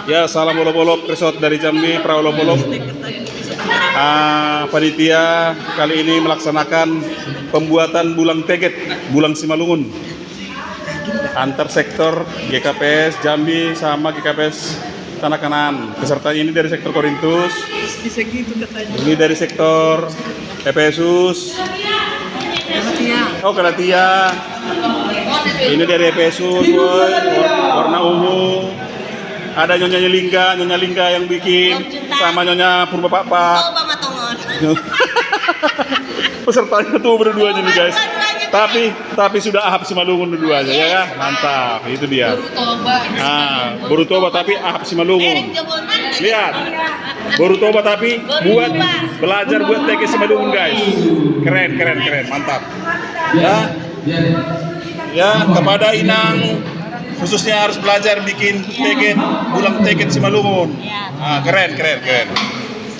Ya, salam bolok-bolok resort dari Jambi, perahu bolok. Panitia kali ini melaksanakan pembuatan bulang teget, bulang Simalungun. Antar sektor GKPS Jambi sama GKPS Tanah Kanan. Peserta ini dari sektor Korintus. Bisa gitu katanya. Ini dari sektor Efesus. Oh, Galatia. Ini dari Efesus, warna ungu. Ada Nyonya Lingga yang bikin sama Nyonya Purba Pak. Pesertanya tuh berdua nih guys. Tapi sudah ahab Simalungun berdua-duanya ya kan? Mantap, itu dia. Baru toba tapi ahab Simalungun. Lihat. Baru toba tapi belajar buat TG Simalungun guys. Keren, mantap. Ya, kepada Inang khususnya harus belajar bikin teget, bulang teget Simalungun. Keren.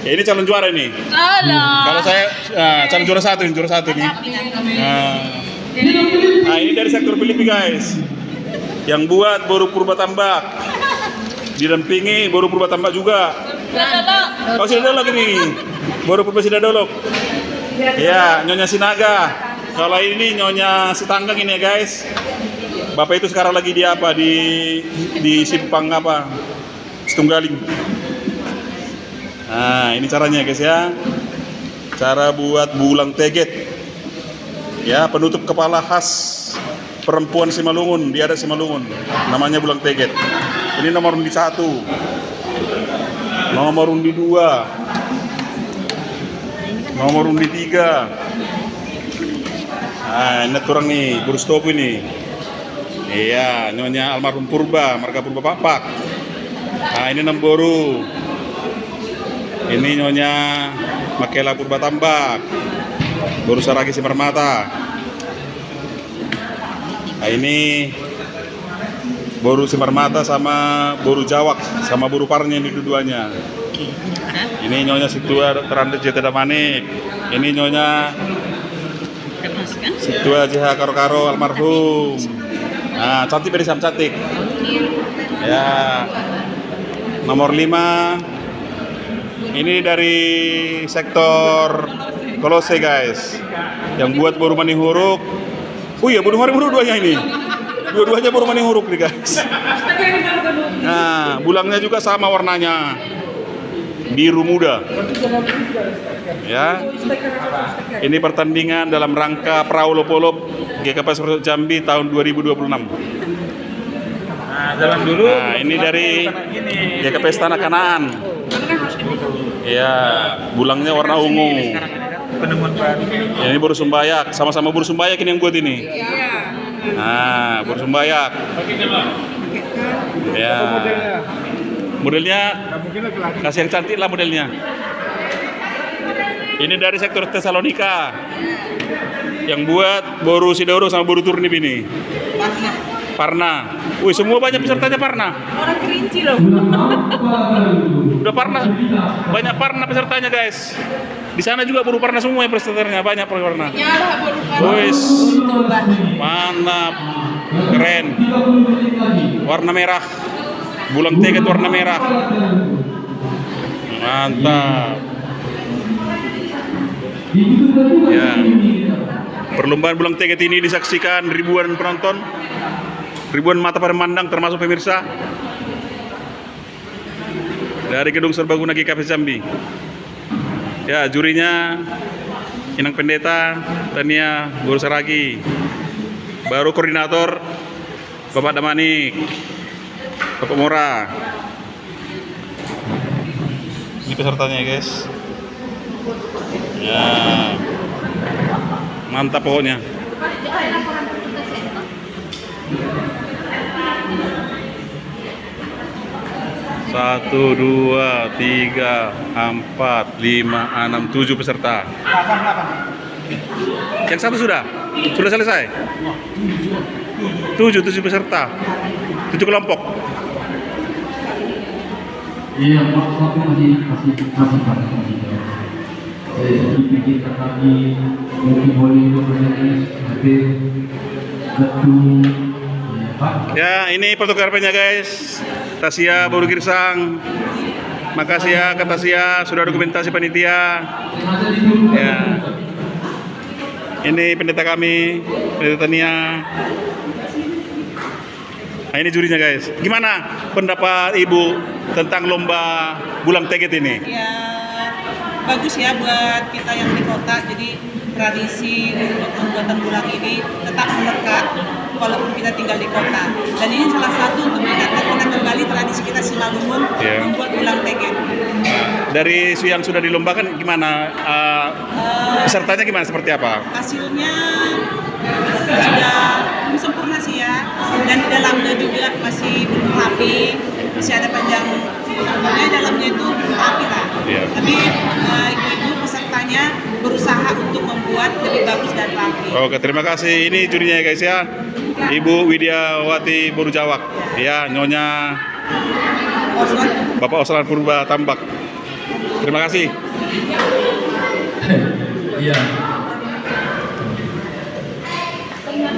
Ya, ini calon juara ini. Kalau saya calon juara satu nih. Ini dari sektor Filipi guys. Yang buat Boru Purba Tambak. Didampingi Boru Purba Tambak juga. Oh, Sidadolok ini. Boru Purba Sidadolok. Ya, Nyonya Sinaga. Kalau ini Nyonya Sitanggang ini ya guys. Bapak itu sekarang lagi di apa? Di Simpang apa? Setunggaling. Nah, ini caranya guys ya. Cara buat bulang teget. Ya, penutup kepala khas perempuan Simalungun, di adat Simalungun. Namanya bulang teget. Ini nomor undi 1. Nomor undi 2. Nomor undi 3. Nah, ini kurang nih, Burstop ini. Iya, Nyonya almarhum Purba, marga Purba Papak. Nah, ini Nemboru. Ini Nyonya Makela Purba Tambak. Boru Saragi Simarmata. Nah, ini Boru Simarmata sama Boru Jawak sama Boru Parnya ini dua-duanya. Ini Nyonya Situa Terande Jeta Manik. Ini Nyonya Situa JH Karo almarhum. Nah, cantik dari Sam cantik. Ya. Nomor 5. Ini dari sektor Kolose guys. Yang buat Boru Maning Huruk. Oh iya, Boru Maning Huruk duanya ini. Dua-duanya Boru Maning Huruk nih guys. Nah, bulangnya juga sama warnanya. Biru muda. Ya. Ini pertandingan dalam rangka Perahu Lopolop GKPS Jambi tahun 2026. Jalan dulu. Nah, ini dari GKPS Tanah Kanan. Ya, bulangnya warna ungu. Penemuan baru. Ya, ini Boru Sumbayak, sama-sama Boru Sumbayak ini yang buat ini. Nah, Boru Sumbayak. Ya. Modelnya kasih yang cantik lah modelnya. Ini dari sektor Tesalonika. Yang buat Boru Sidoro sama Boru Turnip ini. Parna. Wih, semua banyak pesertanya Parna. Orang Kerinci loh. Udah Parna. Banyak Parna pesertanya guys. Di sana juga Boru Parna semua yang pesertanya, banyak Parna. Wih. Mantap. Keren. Warna merah. Bulang teget warna merah. Mantap. Ya. Perlombaan bulang teget ini disaksikan ribuan penonton, ribuan mata memandang termasuk pemirsa dari Gedung Serbaguna GKPS Jambi. Ya, jurinya Inang Pendeta, Tania Boru Saragi. Baru koordinator Bapak Damanik, Bapak Mora. Ini pesertanya ya guys. Ya, mantap pokoknya. Satu, 2, 3, 4, 5, 6, 7 peserta. Yang satu sudah selesai. 7 peserta, 7 kelompok. Iya, waktu masih dipikirkan lagi mungkin boleh Ya, ini fotografernya guys. Tasya Boru Girsang. Makasih ya Kak Tasya sudah dokumentasi panitia. Ya. Ini pendeta kami, pendeta Tania. Nah, ini jurinya guys. Gimana pendapat Ibu tentang lomba Bulang Teget ini? Ya, bagus ya buat kita yang di kota. Jadi tradisi untuk pembuatan bulang ini tetap melekat walaupun kita tinggal di kota. Dan ini salah satu untuk mengingatkan kembali tradisi kita Simalungun membuat bulang teget. Dari yang sudah dilombakan gimana? Pesertanya gimana? Seperti apa? Hasilnya sudah belum sempurna sih ya. Dan di dalamnya juga masih belum rapi. Masih ada panjang. Pokoknya dalamnya itu belum rapi lah. Tapi ibu-ibu pesertanya berusaha untuk membuat lebih bagus dan rapi. Oke, terima kasih. Ini jurinya ya guys ya. Ibu Widyawati Borujawak. Ya, Nyonya Bapak Oslan Purba Tambak. Terima kasih. Iya.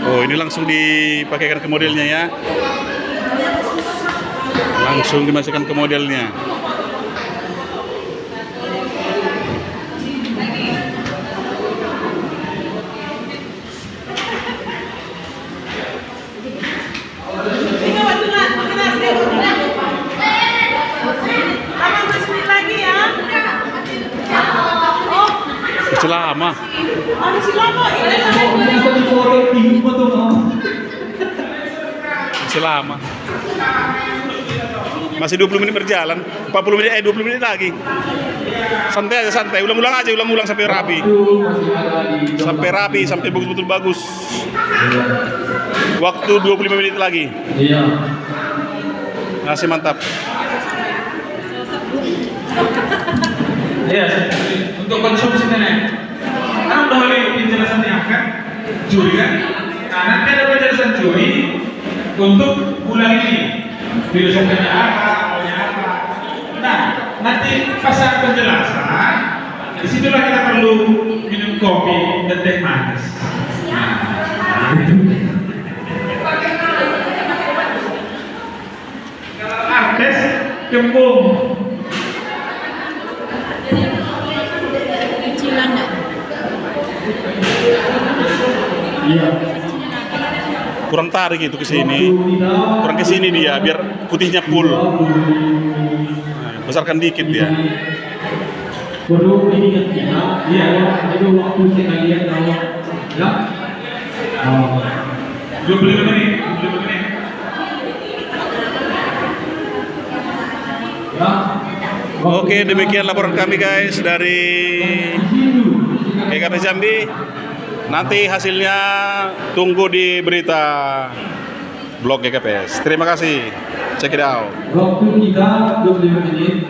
Oh, ini langsung dipakaikan ke modelnya ya. Langsung dimasukkan ke modelnya. Masih lama. Masih lama. Masih 20 menit berjalan. 40 menit 20 menit lagi. Santai aja, santai. Ulang-ulang aja, ulang-ulang sampai rapi. Sampai rapi, sampai betul-betul bagus. Waktu 25 menit lagi. Iya. Masih mantap. Iya, untuk konsumsi nenek. Kan udah oleh penjelasan yang kan, juri kan? Nah, nanti ada penjelasan juri untuk bulan ini. Filosofinya apa, maunya apa. Nah, nanti pas saat penjelasan, disitulah kita perlu minum kopi dan teh manis. Artes kembung. Iya. Kurang tarik itu ke sini. Kurang ke sini dia biar putihnya full. Nah, besarkan dikit dia. Perlu diingat ya. Iya. Itu waktu kita lihat kalau ya. 25 menit, 25 menit. Ya. Oke, demikian laporan kami guys dari GKP Jambi. Nanti hasilnya tunggu di berita blog GKPS. Terima kasih. Check it out. Waktu kita 25 menit.